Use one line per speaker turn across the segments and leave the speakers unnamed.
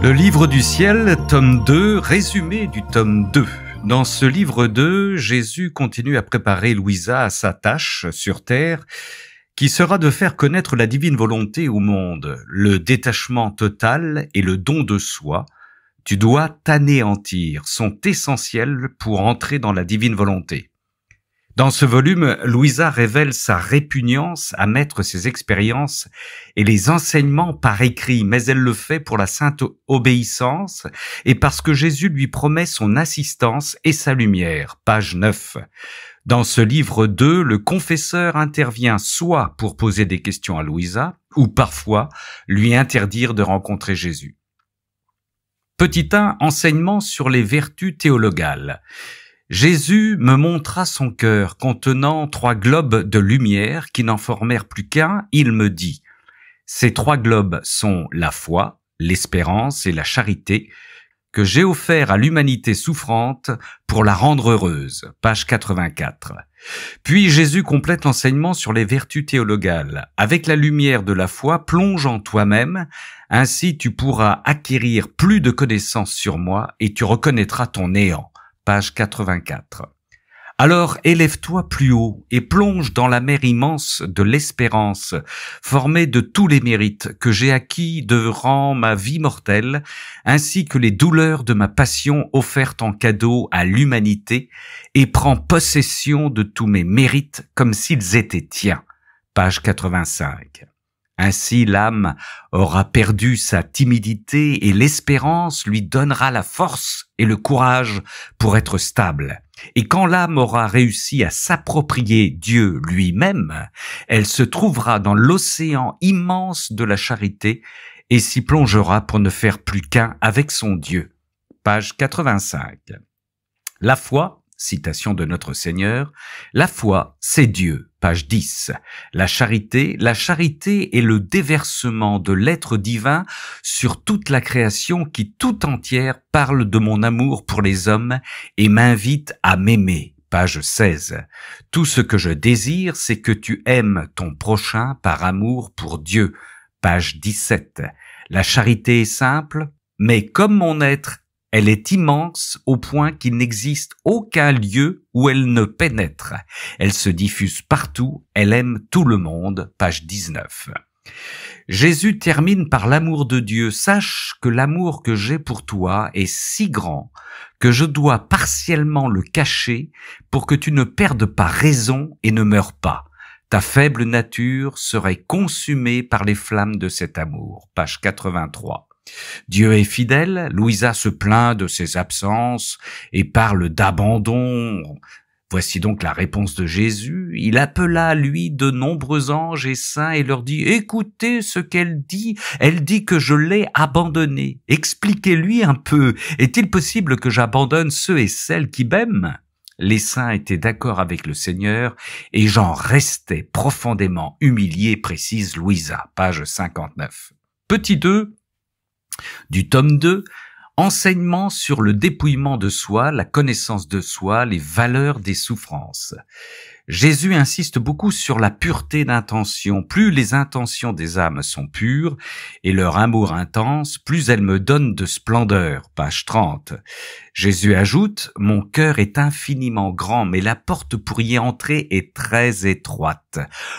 Le livre du ciel, tome 2, résumé du tome 2. Dans ce livre 2, Jésus continue à préparer Louisa à sa tâche sur terre, qui sera de faire connaître la divine volonté au monde. Le détachement total et le don de soi, tu dois t'anéantir, sont essentiels pour entrer dans la divine volonté. Dans ce volume, Louisa révèle sa répugnance à mettre ses expériences et les enseignements par écrit, mais elle le fait pour la sainte obéissance et parce que Jésus lui promet son assistance et sa lumière. Page 9. Dans ce livre 2, le confesseur intervient soit pour poser des questions à Louisa, ou parfois lui interdire de rencontrer Jésus. Petit 1, enseignement sur les vertus théologales. Jésus me montra son cœur contenant 3 globes de lumière qui n'en formèrent plus qu'un. Il me dit, ces 3 globes sont la foi, l'espérance et la charité que j'ai offert à l'humanité souffrante pour la rendre heureuse. Page 84. Puis Jésus complète l'enseignement sur les vertus théologales. Avec la lumière de la foi, plonge en toi-même, ainsi tu pourras acquérir plus de connaissances sur moi et tu reconnaîtras ton néant. Page 84. Alors élève-toi plus haut et plonge dans la mer immense de l'espérance, formée de tous les mérites que j'ai acquis durant ma vie mortelle, ainsi que les douleurs de ma passion offertes en cadeau à l'humanité, et prends possession de tous mes mérites comme s'ils étaient tiens. Page 85. Ainsi l'âme aura perdu sa timidité et l'espérance lui donnera la force et le courage pour être stable. Et quand l'âme aura réussi à s'approprier Dieu lui-même, elle se trouvera dans l'océan immense de la charité et s'y plongera pour ne faire plus qu'un avec son Dieu. Page 85. La foi, citation de notre Seigneur, la foi, c'est Dieu. Page 10. La charité est le déversement de l'être divin sur toute la création qui tout entière parle de mon amour pour les hommes et m'invite à m'aimer. Page 16. Tout ce que je désire, c'est que tu aimes ton prochain par amour pour Dieu. Page 17. La charité est simple, mais comme mon être, elle est immense au point qu'il n'existe aucun lieu où elle ne pénètre. Elle se diffuse partout, elle aime tout le monde. Page 19. Jésus termine par l'amour de Dieu. Sache que l'amour que j'ai pour toi est si grand que je dois partiellement le cacher pour que tu ne perdes pas raison et ne meures pas. Ta faible nature serait consumée par les flammes de cet amour. Page 83. Dieu est fidèle, Louisa se plaint de ses absences et parle d'abandon. Voici donc la réponse de Jésus. Il appela à lui de nombreux anges et saints et leur dit « Écoutez ce qu'elle dit. Elle dit que je l'ai abandonnée. Expliquez-lui un peu. Est-il possible que j'abandonne ceux et celles qui m'aiment ?» Les saints étaient d'accord avec le Seigneur et j'en restais profondément humilié, précise Louisa. Page 59. Petit 2. Du tome 2, enseignement sur le dépouillement de soi, la connaissance de soi, les valeurs des souffrances. Jésus insiste beaucoup sur la pureté d'intention. Plus les intentions des âmes sont pures et leur amour intense, plus elles me donnent de splendeur. Page 30. Jésus ajoute, « Mon cœur est infiniment grand, mais la porte pour y entrer est très étroite.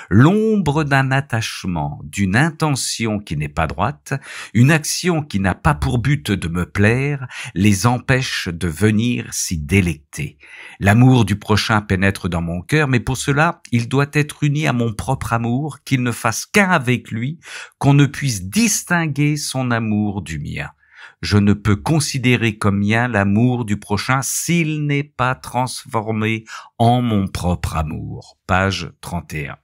L'ombre d'un attachement, d'une intention qui n'est pas droite, une action qui n'a pas pour but de me plaire, les empêche de venir s'y délecter. L'amour du prochain pénètre dans mon cœur, mais pour cela, il doit être uni à mon propre amour, qu'il ne fasse qu'un avec lui, qu'on ne puisse distinguer son amour du mien. Je ne peux considérer comme mien l'amour du prochain s'il n'est pas transformé en mon propre amour. Page 31.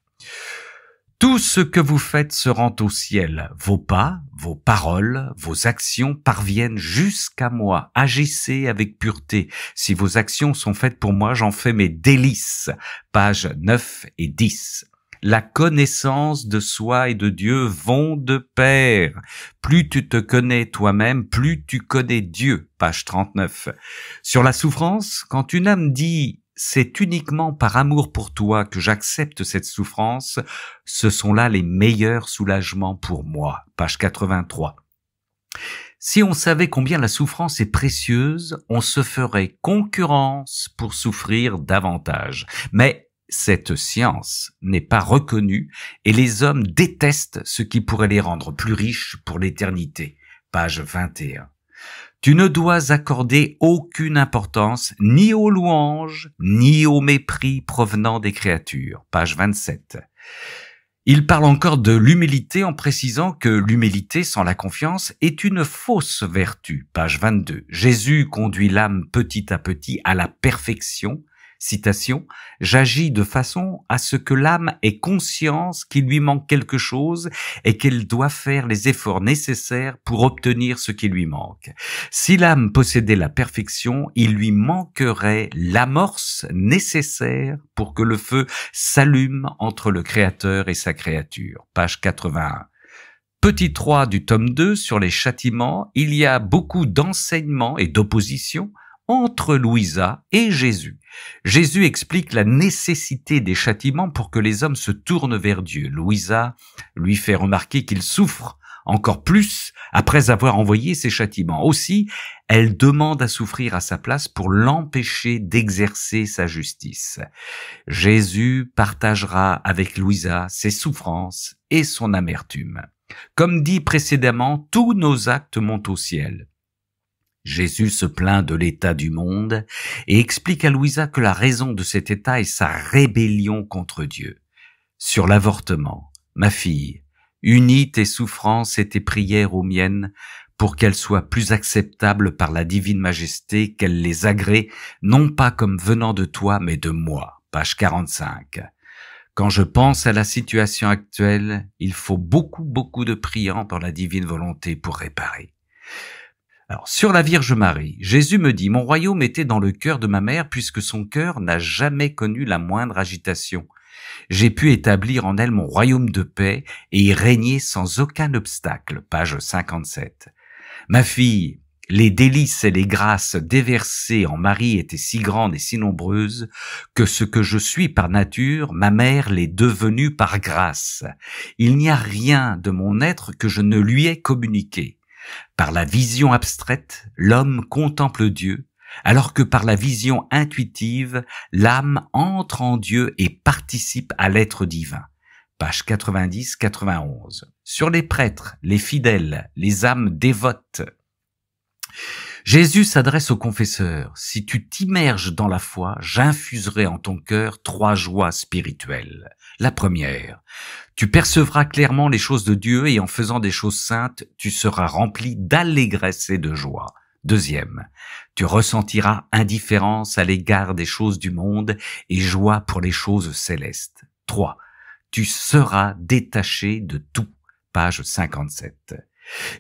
Tout ce que vous faites se rend au ciel. Vos pas, vos paroles, vos actions parviennent jusqu'à moi. Agissez avec pureté. Si vos actions sont faites pour moi, j'en fais mes délices. Pages 9 et 10. La connaissance de soi et de Dieu vont de pair. Plus tu te connais toi-même, plus tu connais Dieu. Page 39. Sur la souffrance, quand une âme dit c'est uniquement par amour pour toi que j'accepte cette souffrance, ce sont là les meilleurs soulagements pour moi. Page 83. Si on savait combien la souffrance est précieuse, on se ferait concurrence pour souffrir davantage. Mais cette science n'est pas reconnue et les hommes détestent ce qui pourrait les rendre plus riches pour l'éternité. Page 21. Tu ne dois accorder aucune importance ni aux louanges, ni au mépris provenant des créatures. Page 27. Il parle encore de l'humilité en précisant que l'humilité sans la confiance est une fausse vertu. Page 22. Jésus conduit l'âme petit à petit à la perfection. Citation, « J'agis de façon à ce que l'âme ait conscience qu'il lui manque quelque chose et qu'elle doit faire les efforts nécessaires pour obtenir ce qui lui manque. Si l'âme possédait la perfection, il lui manquerait l'amorce nécessaire pour que le feu s'allume entre le Créateur et sa créature. » Page 81. Petit 3 du tome 2 sur les châtiments, il y a beaucoup d'enseignements et d'opposition entre Louisa et Jésus. Jésus explique la nécessité des châtiments pour que les hommes se tournent vers Dieu. Louisa lui fait remarquer qu'il souffre encore plus après avoir envoyé ces châtiments. Aussi, elle demande à souffrir à sa place pour l'empêcher d'exercer sa justice. Jésus partagera avec Louisa ses souffrances et son amertume. Comme dit précédemment, tous nos actes montent au ciel. Jésus se plaint de l'état du monde et explique à Louisa que la raison de cet état est sa rébellion contre Dieu. Sur l'avortement, ma fille, unis tes souffrances et tes prières aux miennes pour qu'elles soient plus acceptables par la divine majesté, qu'elle les agrée, non pas comme venant de toi, mais de moi. Page 45. Quand je pense à la situation actuelle, il faut beaucoup de priants dans la divine volonté pour réparer. Alors, sur la Vierge Marie, Jésus me dit « Mon royaume était dans le cœur de ma mère puisque son cœur n'a jamais connu la moindre agitation. J'ai pu établir en elle mon royaume de paix et y régner sans aucun obstacle. » Page 57. Ma fille, les délices et les grâces déversées en Marie étaient si grandes et si nombreuses que ce que je suis par nature, ma mère l'est devenue par grâce. Il n'y a rien de mon être que je ne lui ai communiqué. Par la vision abstraite, l'homme contemple Dieu, alors que par la vision intuitive, l'âme entre en Dieu et participe à l'être divin. Page 90-91. Sur les prêtres, les fidèles, les âmes dévotes. Jésus s'adresse au confesseur. Si tu t'immerges dans la foi, j'infuserai en ton cœur 3 joies spirituelles. La première, tu percevras clairement les choses de Dieu et en faisant des choses saintes, tu seras rempli d'allégresse et de joie. Deuxième, tu ressentiras indifférence à l'égard des choses du monde et joie pour les choses célestes. 3. Tu seras détaché de tout. Page 57.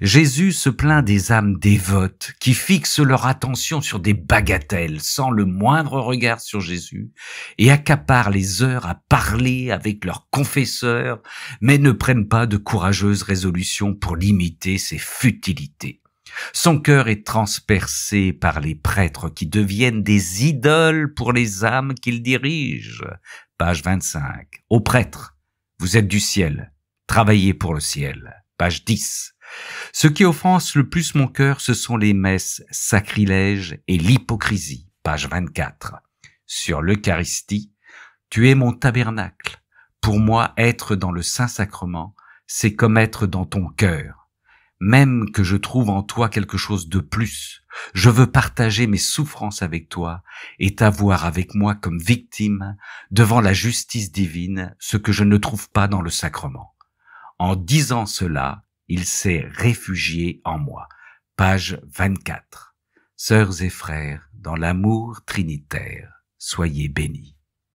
Jésus se plaint des âmes dévotes qui fixent leur attention sur des bagatelles sans le moindre regard sur Jésus et accaparent les heures à parler avec leur confesseur mais ne prennent pas de courageuses résolutions pour limiter ces futilités. Son cœur est transpercé par les prêtres qui deviennent des idoles pour les âmes qu'ils dirigent. Page 25. Ô prêtres, vous êtes du ciel, travaillez pour le ciel. Page 10. Ce qui offense le plus mon cœur, ce sont les messes, sacrilèges et l'hypocrisie. Page 24. Sur l'Eucharistie, tu es mon tabernacle. Pour moi, être dans le Saint-Sacrement, c'est comme être dans ton cœur. Même que je trouve en toi quelque chose de plus, je veux partager mes souffrances avec toi et t'avoir avec moi comme victime devant la justice divine, ce que je ne trouve pas dans le sacrement. En disant cela, il s'est réfugié en moi. Page 24. Sœurs et frères, dans l'amour trinitaire, soyez bénis.